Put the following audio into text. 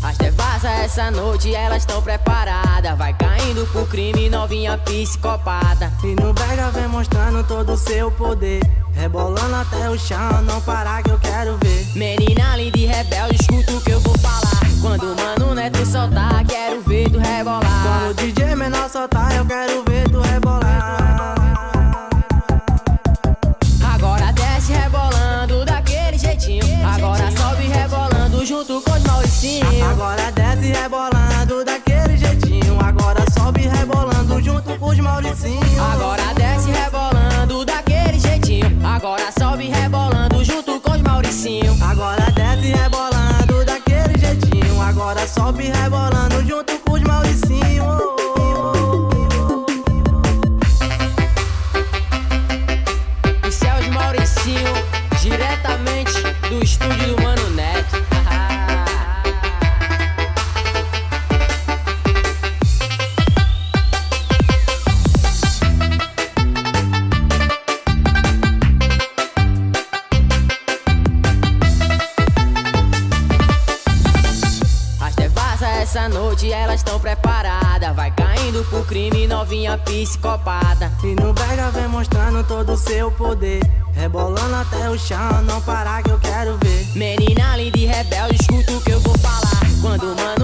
As devassa essa noite, elas tão preparadas. Vai caindo pro crime, novinha psicopata. E no brega vem mostrando todo o seu poder, rebolando até o chão, não parar que eu quero ver. Menina linda e rebelde, escuta o que eu vou falar. Quando o Mano Neto soltar, quero ver tu rebolar. Quando o DJ menor soltar, eu quero ver tu rebolar. Agora desce rebolando daquele jeitinho. Agora sobe rebolando junto com os Mauricinho. Agora desce rebolando daquele jeitinho. Agora sobe rebolando junto com os Mauricinho. Agora desce rebolando daquele jeitinho. Agora sobe rebolando junto com os Mauricinho. Agora desce rebolando daquele jeitinho. Agora sobe rebolando junto com os Mauricinho. Isso é os Mauricinho, diretamente do estúdio do Mano Neto. As devassa essa noite, elas tão preparadas. Vai caindo pro crime, novinha psicopata. E no brega vem mostrando todo o seu poder, rebolando até o chão, não parar que eu quero ver. Menina linda e rebelde, escuta o que eu vou falar. Quando o Mano